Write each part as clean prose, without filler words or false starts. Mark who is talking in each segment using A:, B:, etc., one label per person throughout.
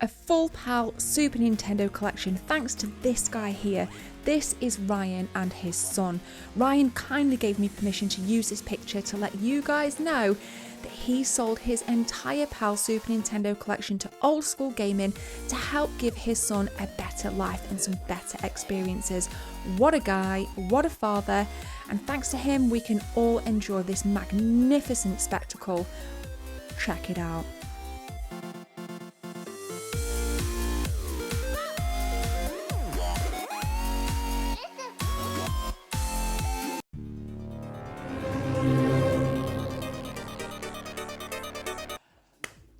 A: A full PAL Super Nintendo collection thanks to this guy here. This is Ryan and his son. Ryan kindly gave me permission to use this picture to let you guys know that he sold his entire PAL Super Nintendo collection to Old School Gaming to help give his son a better life and some better experiences. What a guy, what a father, and thanks to him we can all enjoy this magnificent spectacle. Check it out.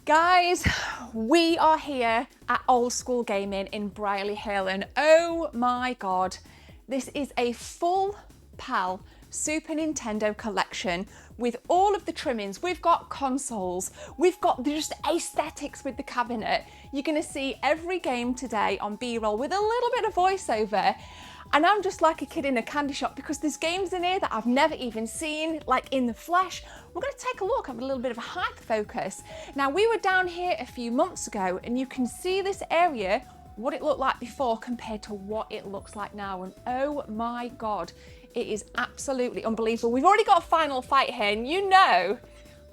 A: Guys, we are here at Old School Gaming in Brierley Hill, and oh my god, this is a full PAL Super Nintendo collection with all of the trimmings. We've got consoles, we've got just aesthetics with the cabinet. You're going to see every game today on B-roll with a little bit of voiceover. And I'm just like a kid in a candy shop because there's games in here that I've never even seen, like in the flesh. We're going to take a look at a little bit of a hyper focus. Now, we were down here a few months ago and you can see this area, what it looked like before compared to what it looks like now. And oh my God, it is absolutely unbelievable. We've already got a final fight here and you know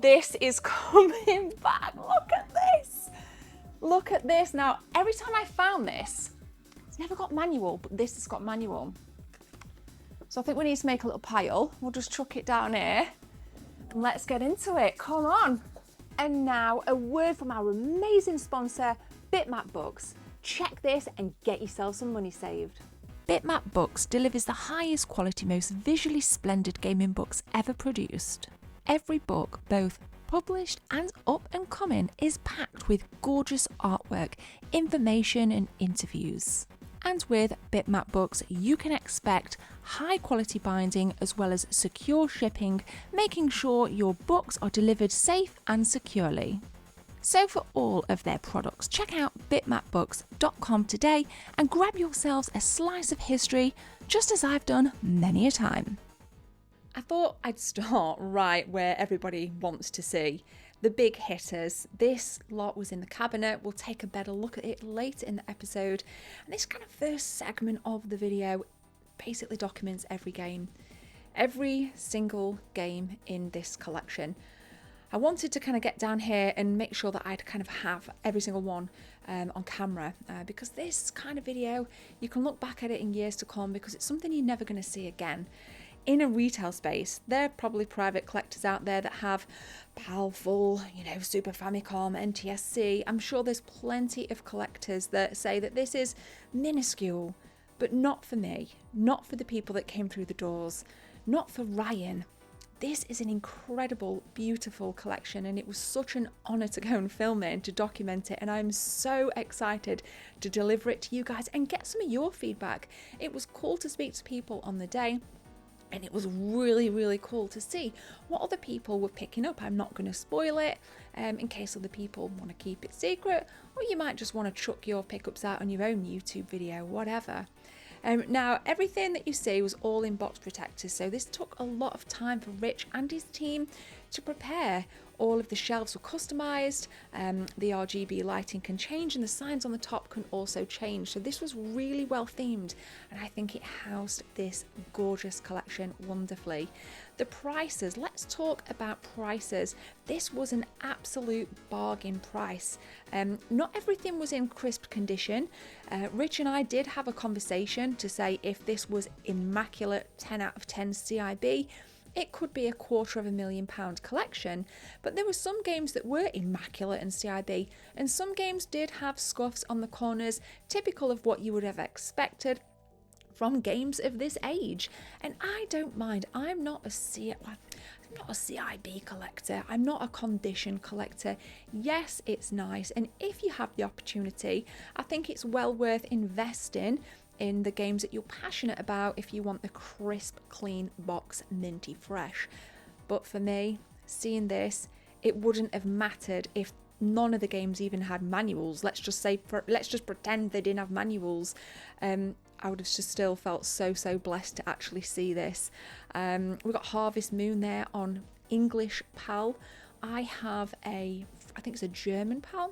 A: this is coming back. Look at this. Look at this. Now, every time I found this, it's never got manual, but this has got manual. So I think we need to make a little pile. We'll just chuck it down here and let's get into it. Come on. And now a word from our amazing sponsor, Bitmap Books. Check this and get yourself some money saved.
B: Bitmap Books delivers the highest quality, most visually splendid gaming books ever produced. Every book, both published and up and coming, is packed with gorgeous artwork, information and interviews. And with Bitmap Books, you can expect high quality binding as well as secure shipping, making sure your books are delivered safe and securely. So for all of their products, check out bitmapbooks.com today and grab yourselves a slice of history, just as I've done many a time.
A: I thought I'd start right where everybody wants to see. The big hitters. This lot was in the cabinet. We'll take a better look at it later in the episode. And this kind of first segment of the video basically documents every game. Every single game in this collection. I wanted to kind of get down here and make sure that I'd kind of have every single one on camera because this kind of video, you can look back at it in years to come because it's something you're never going to see again. In a retail space, there are probably private collectors out there that have PAL full, Super Famicom, NTSC. I'm sure there's plenty of collectors that say that this is minuscule, but not for me, not for the people that came through the doors, not for Ryan. This is an incredible, beautiful collection, and it was such an honour to go and film it and to document it, and I'm so excited to deliver it to you guys and get some of your feedback. It was cool to speak to people on the day. And it was really, really cool to see what other people were picking up. I'm not going to spoil it in case other people want to keep it secret, or you might just want to chuck your pickups out on your own YouTube video, whatever. Now, everything that you see was all in box protectors, so this took a lot of time for Rich and his team to prepare. All of the shelves were customised, the RGB lighting can change and the signs on the top can also change. So this was really well themed and I think it housed this gorgeous collection wonderfully. The prices, let's talk about prices. This was an absolute bargain price. Not everything was in crisp condition. Rich and I did have a conversation to say if this was immaculate 10 out of 10 CIB, it could be a £250,000 collection, but there were some games that were immaculate and CIB, and some games did have scuffs on the corners, typical of what you would have expected from games of this age. And I don't mind. I'm not a CIB collector. I'm not a condition collector. Yes, it's nice, and if you have the opportunity, I think it's well worth investing in the games that you're passionate about if you want the crisp, clean box, minty fresh. But for me, seeing this, it wouldn't have mattered if none of the games even had manuals. Let's just pretend they didn't have manuals. I would have just still felt so blessed to actually see this. We've got Harvest Moon there on English PAL. I have I think it's a German PAL.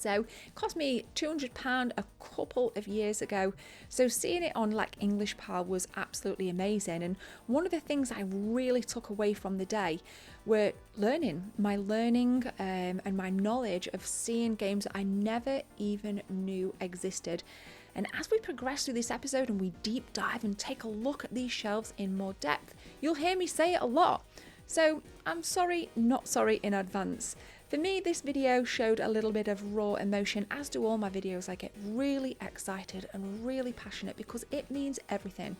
A: So it cost me £200 a couple of years ago. So seeing it on like English PAL was absolutely amazing. And one of the things I really took away from the day were my learning and my knowledge of seeing games that I never even knew existed. And as we progress through this episode and we deep dive and take a look at these shelves in more depth, you'll hear me say it a lot. So I'm sorry, not sorry in advance. For me, this video showed a little bit of raw emotion, as do all my videos. I get really excited and really passionate because it means everything.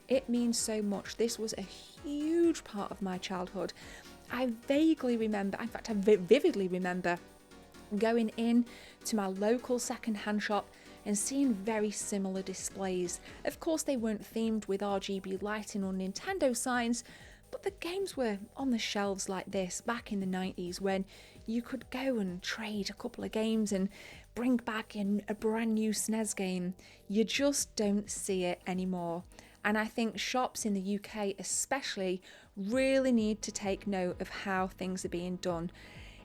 A: It means so much. This was a huge part of my childhood. I vaguely remember, in fact I vividly remember going in to my local second-hand shop and seeing very similar displays. Of course they weren't themed with RGB lighting or Nintendo signs, but the games were on the shelves like this back in the 90s when you could go and trade a couple of games and bring back in a brand new SNES game. You just don't see it anymore. And I think shops in the UK especially really need to take note of how things are being done.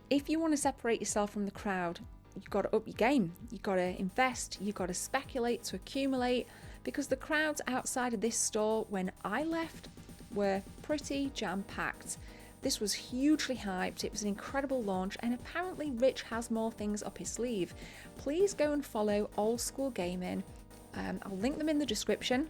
A: If you want to separate yourself from the crowd, you've got to up your game. You've got to invest, you've got to speculate to accumulate, because the crowds outside of this store when I left were pretty jam-packed. This was hugely hyped, it was an incredible launch, and apparently Rich has more things up his sleeve. Please go and follow Old School Gaming. I'll link them in the description.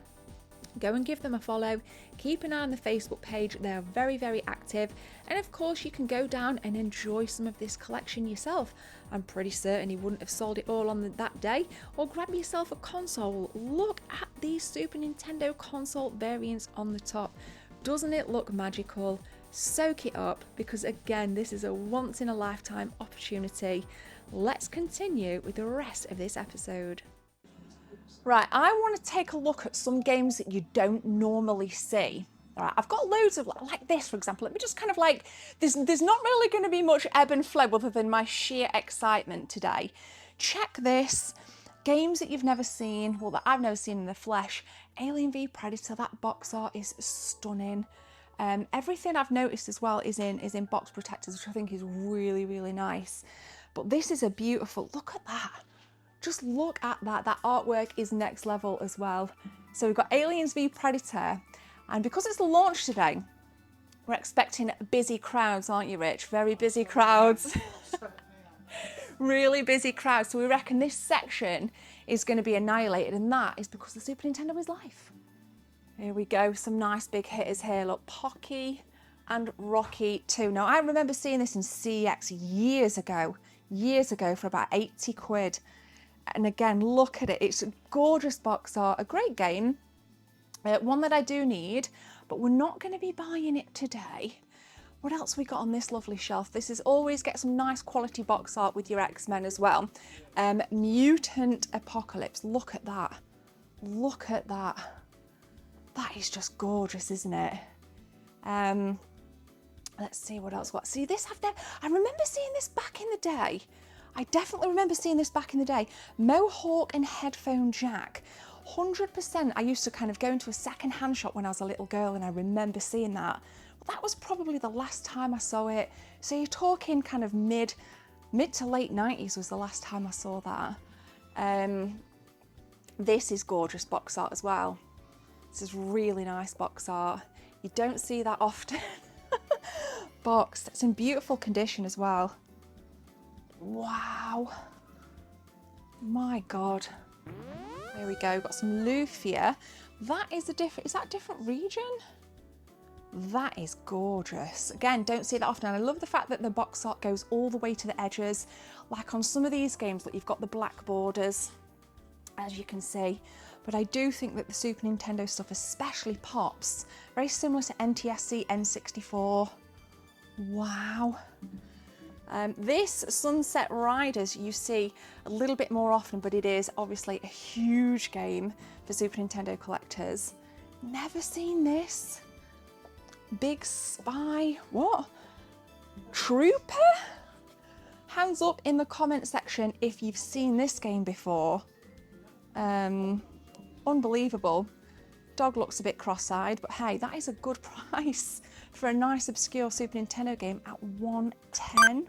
A: Go and give them a follow. Keep an eye on the Facebook page, they're very, very active. And of course you can go down and enjoy some of this collection yourself. I'm pretty certain he wouldn't have sold it all on that day. Or grab yourself a console. Look at these Super Nintendo console variants on the top. Doesn't it look magical? Soak it up, because again, this is a once in a lifetime opportunity. Let's continue with the rest of this episode. Right, I want to take a look at some games that you don't normally see. All right, I've got loads of, like this, for example. Let me just kind of like, there's not really going to be much ebb and flow other than my sheer excitement today. Check this. Games that you've never seen, well, that I've never seen in the flesh. Alien v Predator, that box art is stunning. Everything I've noticed as well is in box protectors, which I think is really, really nice. But this is a beautiful, look at that. Just look at that. That artwork is next level as well. So we've got Aliens v Predator, and because it's the launch today, we're expecting busy crowds, aren't you, Rich? Very busy crowds. Really busy crowds. So we reckon this section is going to be annihilated, and that is because the Super Nintendo is life. Here we go. Some nice big hitters here. Look, Pocky and Rocky 2. Now, I remember seeing this in CEX years ago for about 80 quid. And again, look at it. It's a gorgeous box art, a great game. One that I do need, but we're not going to be buying it today. What else we got on this lovely shelf? This is always get some nice quality box art with your X-Men as well. Mutant Apocalypse. Look at that. Look at that. That is just gorgeous, isn't it? Let's see what else. See this? I remember seeing this back in the day. I definitely remember seeing this back in the day. Mohawk and headphone jack. 100%. I used to kind of go into a second-hand shop when I was a little girl, and I remember seeing that. That was probably the last time I saw it. So you're talking kind of mid to late 90s was the last time I saw that. This is gorgeous box art as well. This is really nice box art. You don't see that often. Box, it's in beautiful condition as well. Wow. My God. There we go, got some Lufia. That is is that a different region? That is gorgeous. Again, don't see that often. And I love the fact that the box art goes all the way to the edges. Like on some of these games, that you've got the black borders, as you can see. But I do think that the Super Nintendo stuff especially pops. Very similar to NTSC N64. Wow. This Sunset Riders you see a little bit more often, but it is obviously a huge game for Super Nintendo collectors. Never seen this. Big Spy, what? Trooper? Hands up in the comment section if you've seen this game before. Unbelievable. Dog looks a bit cross-eyed, but hey, that is a good price for a nice obscure Super Nintendo game at $110.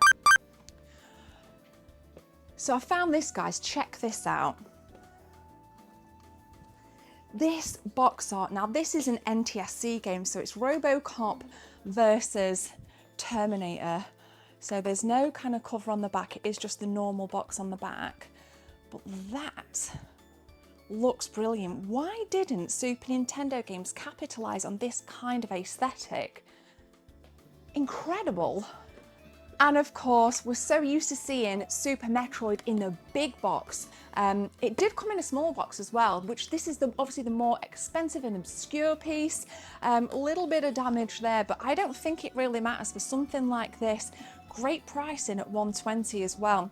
A: So I found this, guys, check this out. This box art, now this is an NTSC game, so it's RoboCop versus Terminator. So there's no kind of cover on the back, it is just the normal box on the back. But that looks brilliant. Why didn't Super Nintendo games capitalize on this kind of aesthetic? Incredible. And of course, we're so used to seeing Super Metroid in the big box. It did come in a small box as well, which this is obviously the more expensive and obscure piece. A little bit of damage there, but I don't think it really matters for something like this. Great pricing at $120 as well.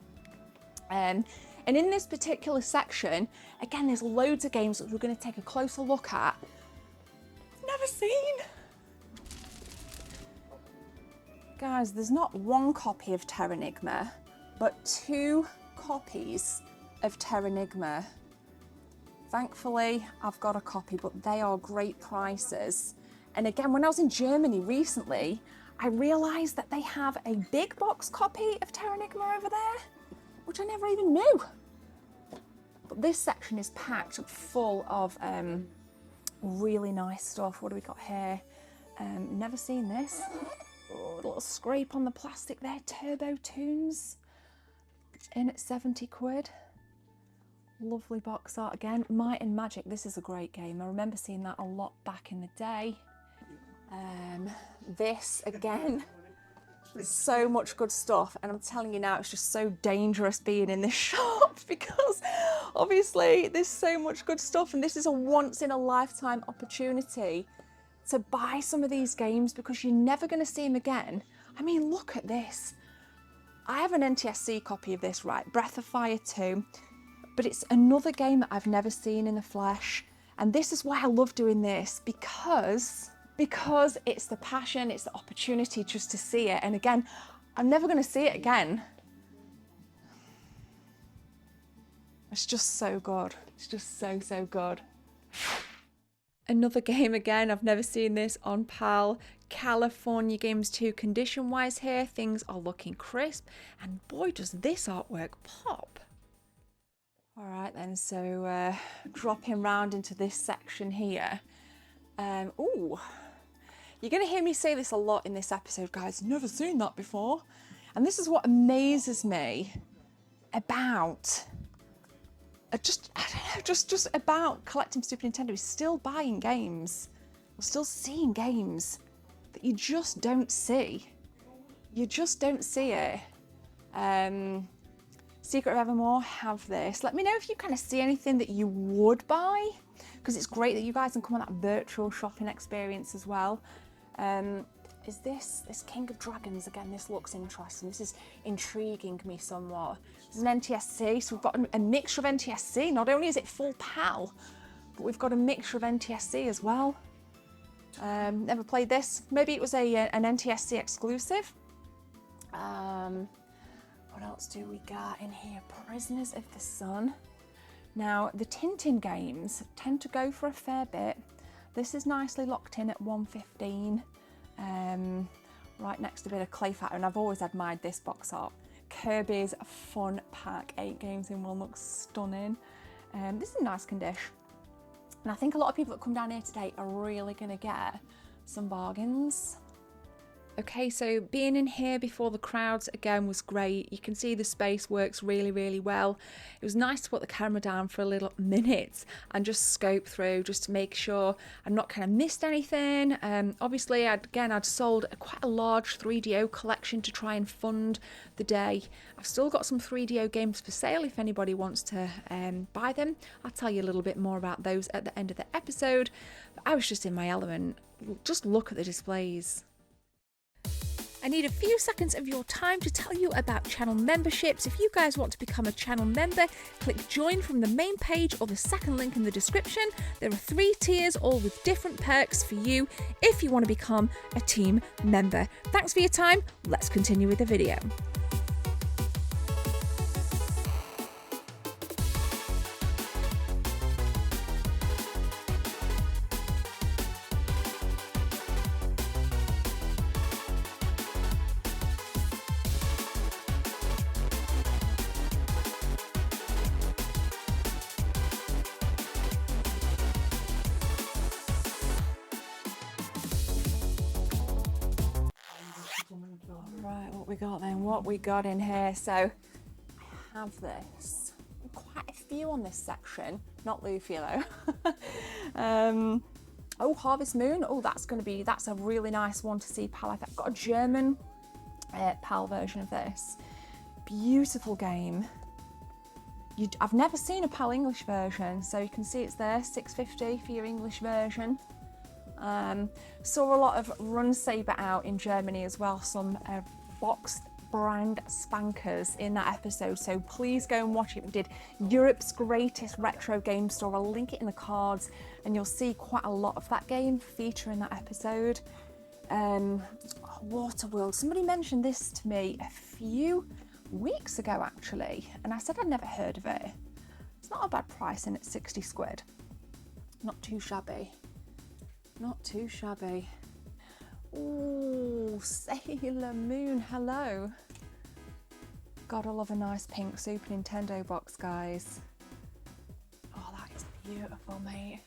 A: And in this particular section, again, there's loads of games that we're going to take a closer look at. Never seen. Guys, there's not one copy of Terranigma, but 2 copies of Terranigma. Thankfully, I've got a copy, but they are great prices. And again, when I was in Germany recently, I realised that they have a big box copy of Terranigma over there, which I never even knew. But this section is packed full of really nice stuff. What do we got here? Never seen this. Oh, a little scrape on the plastic there. Turbo Tunes in at 70 quid. Lovely box art again. Might and Magic, this is a great game. I remember seeing that a lot back in the day. This again, so much good stuff, and I'm telling you now, it's just so dangerous being in this shop because obviously there's so much good stuff, and this is a once in a lifetime opportunity to buy some of these games because you're never going to see them again. I mean, look at this. I have an NTSC copy of this, right? Breath of Fire 2, but it's another game that I've never seen in the flesh. And this is why I love doing this, because it's the passion, it's the opportunity just to see it. And again, I'm never going to see it again. It's just so good. It's just so, so good. Another game again, I've never seen this on PAL. California Games 2 condition-wise here. Things are looking crisp. And boy, does this artwork pop. All right then, so dropping round into this section here. Ooh, you're going to hear me say this a lot in this episode, guys. Never seen that before. And this is what amazes me about... just about collecting Super Nintendo is still buying games. We're still seeing games that you just don't see. You just don't see it. Secret of Evermore have this. Let me know if you kind of see anything that you would buy, because it's great that you guys can come on that virtual shopping experience as well. Is this King of Dragons? Again, this looks interesting. This is intriguing me somewhat. This is an NTSC, so we've got a mixture of NTSC. Not only is it full PAL, but we've got a mixture of NTSC as well. Never played this. Maybe it was an NTSC exclusive. What else do we got in here? Prisoners of the Sun. Now, the Tintin games tend to go for a fair bit. This is nicely locked in at $115. Right next to a bit of Clay Fighter, and I've always admired this box art. Kirby's Fun Pack, 8 games in one, looks stunning. This is a nice condition. And I think a lot of people that come down here today are really going to get some bargains. Okay, so being in here before the crowds again was great. You can see the space works really, really well. It was nice to put the camera down for a little minute and just scope through, just to make sure I've not kind of missed anything. Obviously, I'd sold quite a large 3DO collection to try and fund the day. I've still got some 3DO games for sale if anybody wants to buy them. I'll tell you a little bit more about those at the end of the episode. But I was just in my element. Just look at the displays. I need a few seconds of your time to tell you about channel memberships. If you guys want to become a channel member, click join from the main page or the second link in the description. There are 3 tiers, all with different perks for you if you want to become a team member. Thanks for your time. Let's continue with the video. what we got then, what we got in here. So I have this, quite a few on this section, not Luffy though. Oh, Harvest Moon, oh that's a really nice one to see, PAL. I've got a German PAL version of this. Beautiful game. I've never seen a PAL English version, so you can see it's there, $6.50 for your English version. Saw a lot of Run Saber out in Germany as well, some boxed brand spankers in that episode, so please go and watch it. We did Europe's greatest retro game store. I'll link it in the cards and you'll see quite a lot of that game feature in that episode. Waterworld, somebody mentioned this to me a few weeks ago actually, and I said I'd never heard of it. It's not a bad price and it's 60 quid. Not too shabby. Not too shabby. Ooh, Sailor Moon, hello. Gotta love a nice pink Super Nintendo box, guys. Oh, that is beautiful, mate.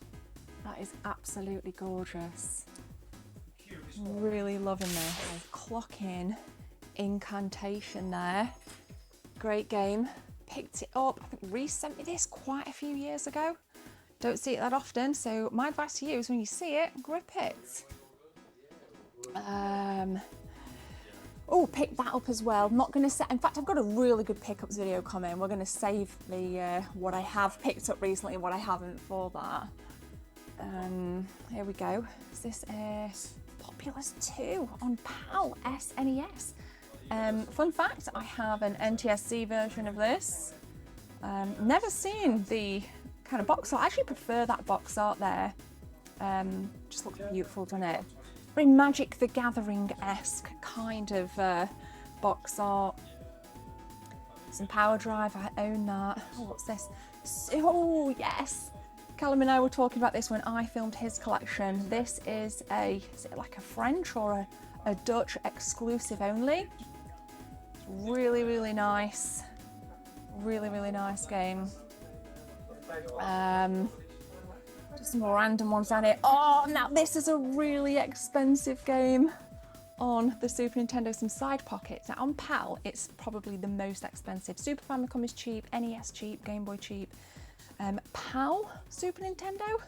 A: That is absolutely gorgeous. Really loving this. Clock in Incantation there. Great game. Picked it up. I think Reese sent me this quite a few years ago. Don't see it that often, so my advice to you is when you see it, grip it. Oh, pick that up as well. Not going to set. In fact, I've got a really good pickups video coming. We're going to save the what I have picked up recently and what I haven't for that. Here we go. Is this Populous 2 on PAL SNES? Fun fact: I have an NTSC version of this. Never seen the kind of box art. I actually prefer that box art there. Just looks beautiful, doesn't it? Very Magic the Gathering-esque kind of box art. Some Power Drive, I own that. Oh, what's this? Oh, yes! Callum and I were talking about this when I filmed his collection. This is is it like a French or a Dutch exclusive only? Really, really nice. Really, really nice game. Just some more random ones down here. Oh, now this is a really expensive game on the Super Nintendo. Some Side Pockets. Now on PAL, it's probably the most expensive. Super Famicom is cheap, NES cheap, Game Boy cheap. PAL Super Nintendo?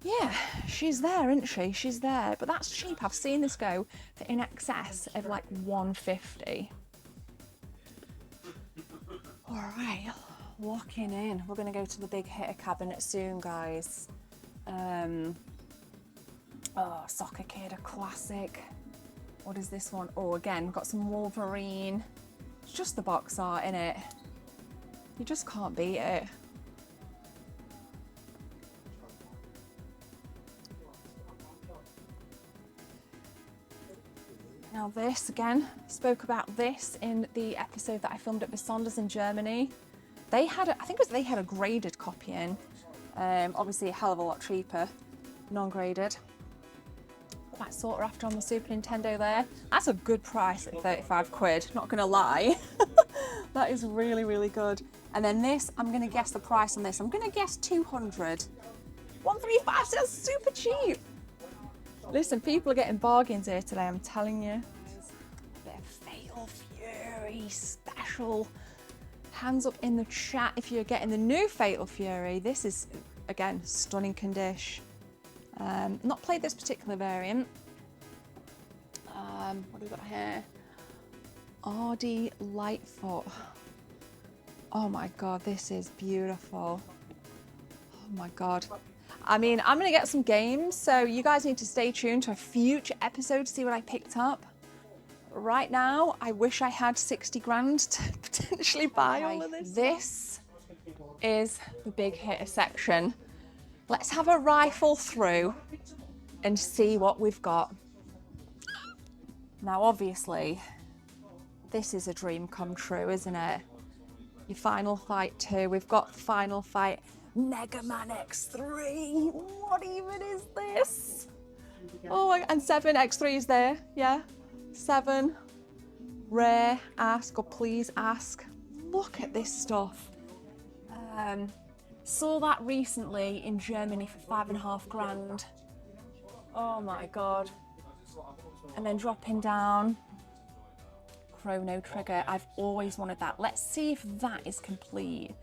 A: Yeah, she's there, isn't she? She's there, but that's cheap. I've seen this go for in excess of like $150. All right. Locking in. We're going to go to the big hitter cabinet soon, guys. Oh, Soccer Kid, a classic. What is this one? Oh, again, got some Wolverine. It's just the box art, innit? You just can't beat it. Now this, again, spoke about this in the episode that I filmed at Besonders in Germany. They had, I think they had a graded copy in. Obviously a hell of a lot cheaper, non-graded. Quite sought after on the Super Nintendo there. That's a good price at 35 quid, not gonna lie. That is really, really good. And then this, I'm gonna guess the price on this. I'm gonna guess 200. 135, that's super cheap. Listen, people are getting bargains here today, I'm telling you. A bit of Fatal Fury special. Hands up in the chat if you're getting the new Fatal Fury. This is, again, stunning condition. Not played this particular variant. What have we got here? RD Lightfoot. Oh my God, this is beautiful. Oh my God. I mean, I'm gonna get some games, so you guys need to stay tuned to a future episode to see what I picked up. Right now, I wish I had 60 grand to potentially buy all of this. This is the big hitter section. Let's have a rifle through and see what we've got. Now, obviously, this is a dream come true, isn't it? Your Final Fight 2. We've got Final Fight Mega Man X3. What even is this? Oh, and 7 X3 is there, yeah. 7, rare, ask or please ask. Look at this stuff. Saw that recently in Germany for 5.5 grand. Oh my God. And then dropping down Chrono Trigger. I've always wanted that. Let's see if that is complete.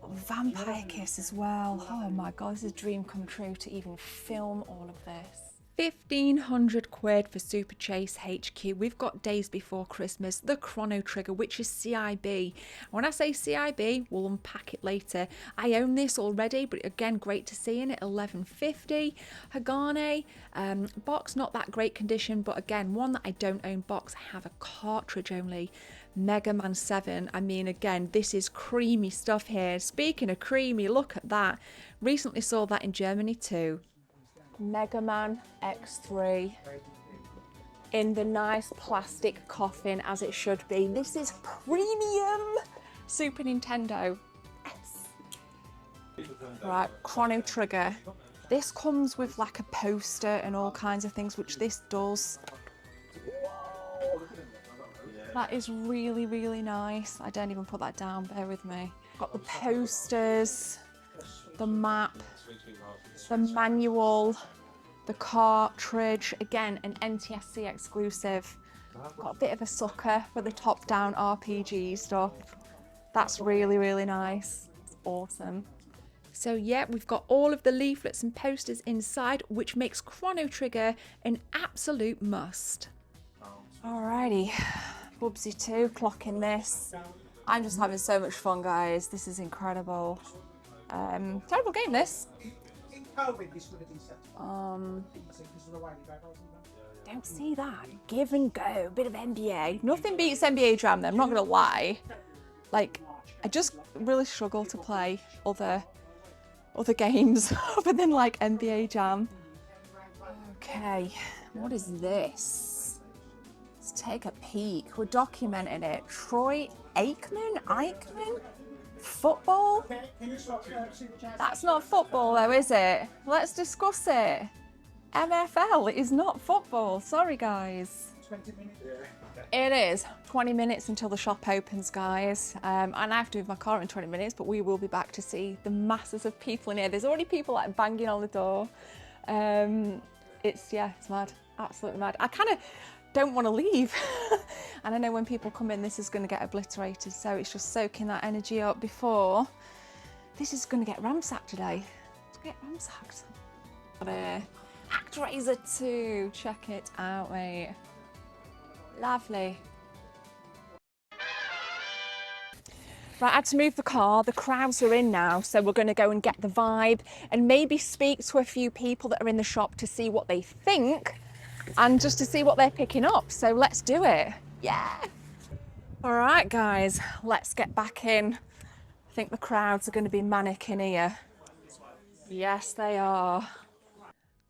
A: Vampire Kiss as well. Oh my god, this is a dream come true to even film all of this. 1,500 quid for Super Chase HQ. We've got Days Before Christmas, the Chrono Trigger, which is CIB. When I say CIB, we'll unpack it later. I own this already, but again, great to see in it. 1150. Hagane, box, not that great condition, but again, one that I don't own box. I have a cartridge only. Mega Man 7. I mean, again, this is creamy stuff here. Speaking of creamy, look at that. Recently saw that in Germany too. Mega Man X3 in the nice plastic coffin as it should be. This is premium Super Nintendo. Yes. Right, Chrono Trigger. This comes with like a poster and all kinds of things, which this does. Whoa. That is really, really nice. I don't even put that down, bear with me. Got the posters, the map, the manual, the cartridge, again an NTSC exclusive. Got a bit of a sucker for the top-down RPG stuff. That's really, really nice. It's awesome. So yeah, we've got all of the leaflets and posters inside, which makes Chrono Trigger an absolute must. Alrighty, Bubsy 2, clocking this. I'm just having so much fun, guys. This is incredible. Terrible game, this. Don't see that. Give and go, bit of NBA. Nothing beats NBA Jam, though, I'm not gonna lie. Like, I just really struggle to play other games other than like NBA Jam. Okay, what is this? Let's take a peek. We're documenting it. Troy Aikman? Football? That's not football though, is it? Let's discuss it. MFL is not football. Sorry, guys. 20 minutes. It is 20 minutes until the shop opens, guys. And I have to move my car in 20 minutes, but we will be back to see the masses of people in here. There's already people like banging on the door. It's mad. Absolutely mad. I kind of don't want to leave. And I know when people come in, this is going to get obliterated. So it's just soaking that energy up before. This is going to get ransacked today. It's going to get ransacked. ActRaiser 2. Check it out, mate. Lovely. Right, I had to move the car. The crowds are in now, so we're going to go and get the vibe and maybe speak to a few people that are in the shop to see what they think and just to see what they're picking up. So let's do it. Yeah. All right, guys, let's get back in. I think the crowds are going to be manic in here. Yes, they are.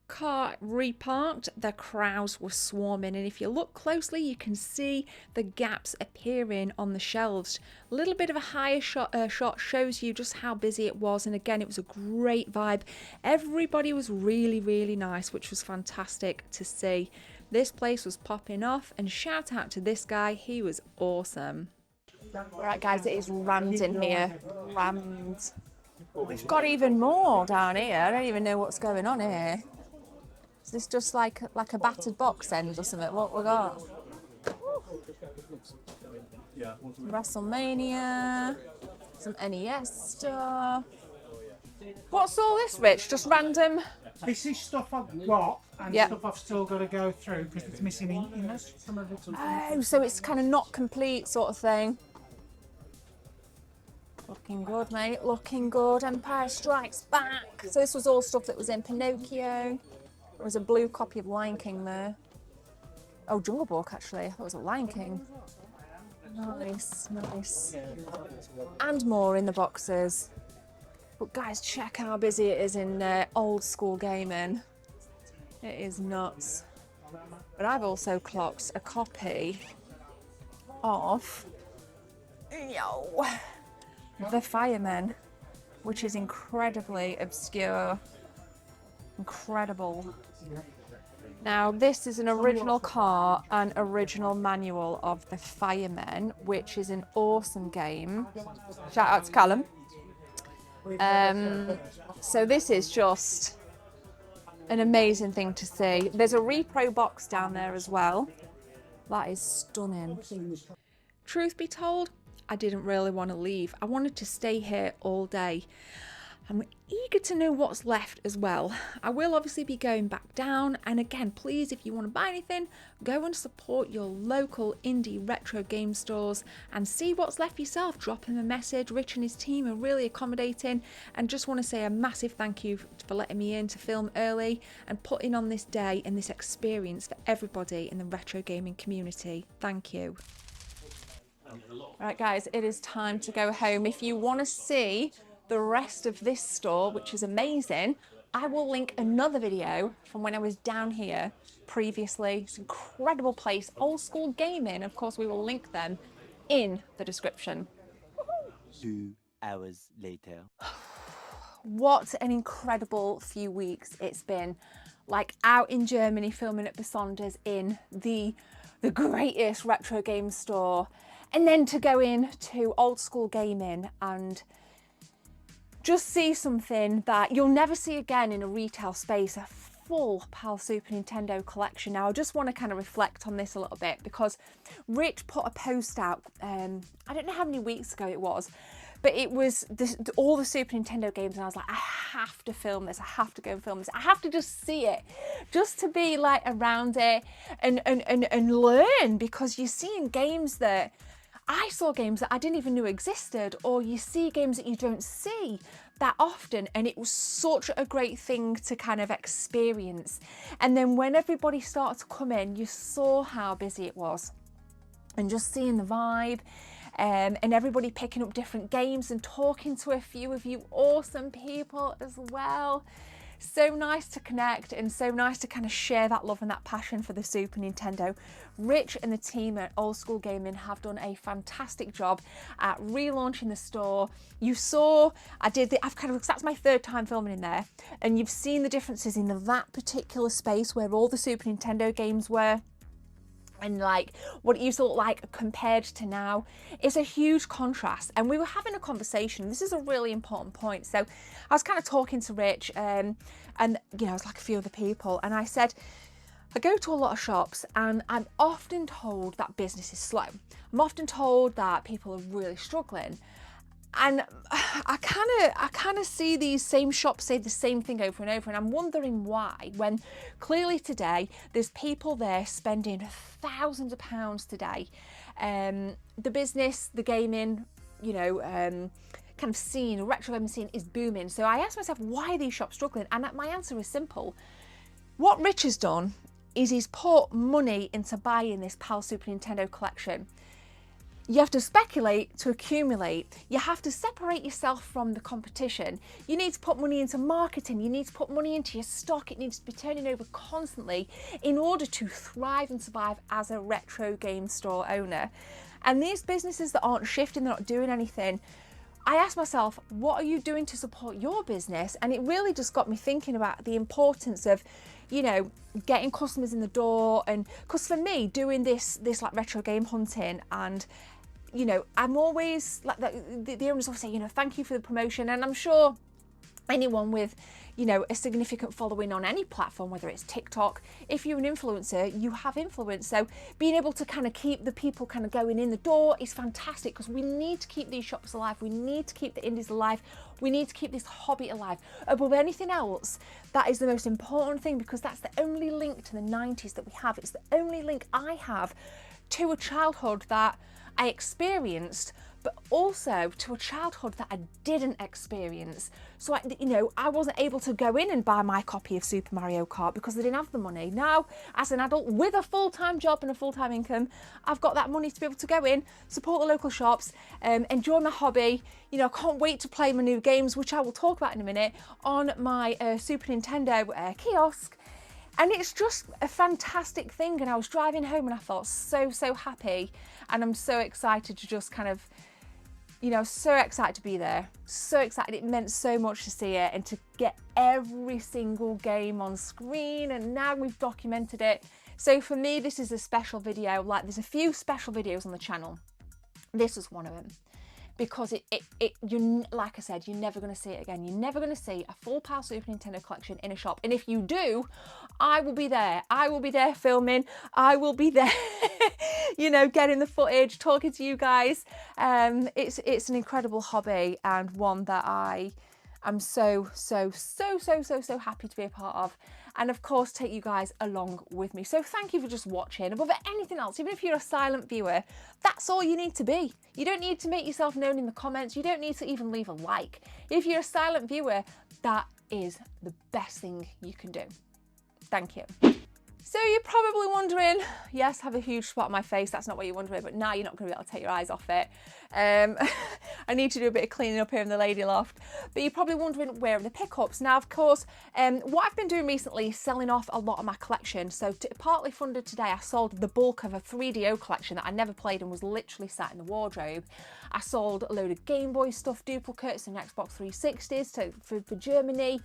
A: Car reparked, the crowds were swarming, and if you look closely you can see the gaps appearing on the shelves. A little bit of a higher shot shows you just how busy it was, and again it was a great vibe. Everybody was really, really nice, which was fantastic to see. This place was popping off, and shout out to this guy, he was awesome. Alright guys, it is rammed in here. Rammed. We've got even more down here. I don't even know what's going on here. Is this just like a battered box end or something? What we got? WrestleMania, some NES stuff. What's all this, Rich? Just random?
C: This is stuff I've got and stuff I've still got to go through because it's missing in this. Some of it's
A: oh, so it's kind of not complete sort of thing. Looking good, mate. Looking good. Empire Strikes Back. So this was all stuff that was in Pinocchio. There was a blue copy of Lion King there. Oh, Jungle Book, actually. I thought it was a Lion King. Nice, nice. And more in the boxes. But guys, check how busy it is in old school gaming. It is nuts. But I've also clocked a copy of The Firemen, which is incredibly obscure. Incredible. Now, this is an original car and original manual of The Firemen, which is an awesome game. Shout out to Callum. So this is just an amazing thing to see. There's a repro box down there as well. That is stunning. Truth be told, I didn't really want to leave. I wanted to stay here all day. I'm eager to know what's left as well. I will obviously be going back down, and again, please, if you want to buy anything, go and support your local indie retro game stores and see what's left yourself. Drop him a message. Rich and his team are really accommodating, and just want to say a massive thank you for letting me in to film early and putting on this day and this experience for everybody in the retro gaming community. Thank you. Right guys, it is time to go home. If you want to see the rest of this store, which is amazing, I will link another video from when I was down here previously. It's an incredible place, old school gaming. Of course, we will link them in the description.
D: 2 hours later.
A: What an incredible few weeks it's been. Like out in Germany filming at Besonder's in the greatest retro game store, and then to go in to old school gaming and just see something that you'll never see again in a retail space, a full PAL Super Nintendo collection. Now, I just want to kind of reflect on this a little bit because Rich put a post out, I don't know how many weeks ago it was, but it was all the Super Nintendo games, and I was like, I have to film this, I have to go and film this, I have to just see it, just to be like around it and learn, because you're seeing games that I saw games that I didn't even know existed, or you see games that you don't see that often, and it was such a great thing to kind of experience. And then when everybody started to come in, you saw how busy it was, and just seeing the vibe, and everybody picking up different games and talking to a few of you awesome people as well. So nice to connect and so nice to kind of share that love and that passion for the Super Nintendo. Rich and the team at Old School Gaming have done a fantastic job at relaunching the store. You saw, that's my third time filming in there, and you've seen the differences in that particular space where all the Super Nintendo games were, and like what it used to look like compared to now. It's a huge contrast. And we were having a conversation. This is a really important point. So I was kind of talking to Rich, and you know, I was like a few other people, and I said, I go to a lot of shops and I'm often told that business is slow. I'm often told that people are really struggling. And I kind of see these same shops say the same thing over and over, and I'm wondering why, when clearly today there's people there spending thousands of pounds today. The business, the gaming, you know, kind of scene, retro gaming scene is booming. So I asked myself, why are these shops struggling? And my answer is simple. What Rich has done is he's put money into buying this PAL Super Nintendo collection. You have to speculate to accumulate. You have to separate yourself from the competition. You need to put money into marketing. You need to put money into your stock. It needs to be turning over constantly in order to thrive and survive as a retro game store owner. And these businesses that aren't shifting, they're not doing anything, I asked myself, what are you doing to support your business? And it really just got me thinking about the importance of, you know, getting customers in the door. And because for me, doing this like retro game hunting, and you know, I'm always like the owners will say, you know, thank you for the promotion. And I'm sure anyone with, you know, a significant following on any platform, whether it's TikTok, if you're an influencer, you have influence. So being able to kind of keep the people kind of going in the door is fantastic, because we need to keep these shops alive. We need to keep the indies alive. We need to keep this hobby alive. Above anything else, that is the most important thing, because that's the only link to the 90s that we have. It's the only link I have to a childhood that I experienced, but also to a childhood that I didn't experience. So I wasn't able to go in and buy my copy of Super Mario Kart because I didn't have the money. Now, as an adult with a full-time job and a full-time income, I've got that money to be able to go in, support the local shops, enjoy my hobby. You know, I can't wait to play my new games, which I will talk about in a minute, on my Super Nintendo kiosk. And it's just a fantastic thing. And I was driving home and I felt so happy. And I'm so excited to just kind of, you know, so excited to be there. So excited. It meant so much to see it and to get every single game on screen. And now we've documented it. So for me, this is a special video. Like, there's a few special videos on the channel. This was one of them. because you, like I said, you're never going to see it again. You're never going to see a full PAL Super Nintendo collection in a shop. And if you do, I will be there. I will be there filming. I will be there, you know, getting the footage, talking to you guys. It's an incredible hobby, and one that I'm so happy to be a part of, and of course take you guys along with me. So thank you for just watching. Above anything else, even if you're a silent viewer, that's all you need to be. You don't need to make yourself known in the comments. You don't need to even leave a like. If you're a silent viewer, that is the best thing you can do. Thank you. So you're probably wondering, yes, I have a huge spot on my face. That's not what you're wondering, but now you're not going to be able to take your eyes off it. I need to do a bit of cleaning up here in the lady loft. But you're probably wondering, where are the pickups? Now, of course, what I've been doing recently is selling off a lot of my collection. So partly funded today, I sold the bulk of a 3DO collection that I never played and was literally sat in the wardrobe. I sold a load of Game Boy stuff, duplicates and Xbox 360s for Germany.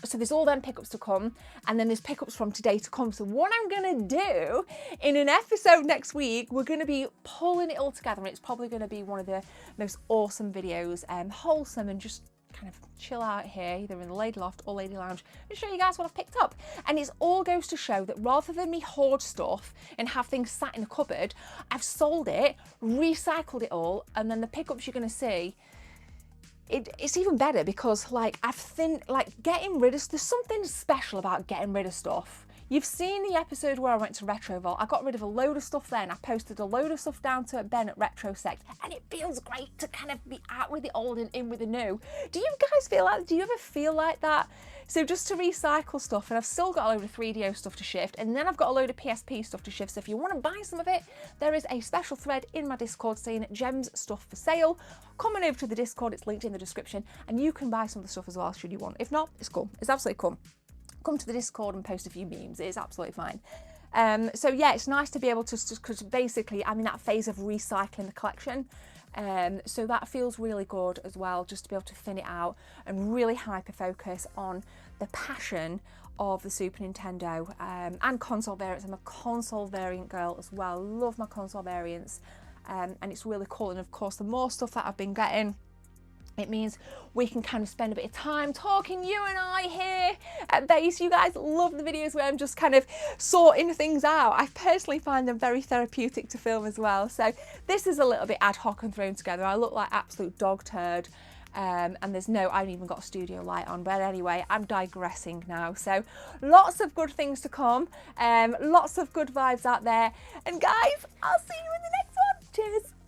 A: So there's all them pickups to come, and then there's pickups from today to come. So what I'm gonna do in an episode next week, we're gonna be pulling it all together, and it's probably gonna be one of the most awesome videos, wholesome and just kind of chill out here, either in the lady loft or lady lounge, and show you guys what I've picked up. And it all goes to show that rather than me hoard stuff and have things sat in a cupboard, I've sold it, recycled it all, and then the pickups you're gonna see, it's even better because getting rid of, there's something special about getting rid of stuff. You've seen the episode where I went to Retro Vault. I got rid of a load of stuff there, and I posted a load of stuff down to Ben at RetroSect, and it feels great to kind of be out with the old and in with the new. Do you guys feel like, do you ever feel like that? So just to recycle stuff, and I've still got a load of 3DO stuff to shift, and then I've got a load of PSP stuff to shift. So if you want to buy some of it, there is a special thread in my Discord saying Gems stuff for sale. Come on over to the Discord, it's linked in the description, and you can buy some of the stuff as well should you want. If not, it's cool. It's absolutely cool. Come to the Discord and post a few memes. It's absolutely fine. So yeah, it's nice to be able to, because basically I'm in that phase of recycling the collection. So that feels really good as well, just to be able to thin it out and really hyper focus on the passion of the Super Nintendo and console variants. I'm a console variant girl as well. Love my console variants, and it's really cool. And of course, the more stuff that I've been getting, it means we can kind of spend a bit of time talking, you and I here at base. You guys love the videos where I'm just kind of sorting things out. I personally find them very therapeutic to film as well. So this is a little bit ad hoc and thrown together. I look like absolute dog turd. And I haven't even got a studio light on, but anyway, I'm digressing now. So lots of good things to come, lots of good vibes out there. And guys, I'll see you in the next one. Cheers.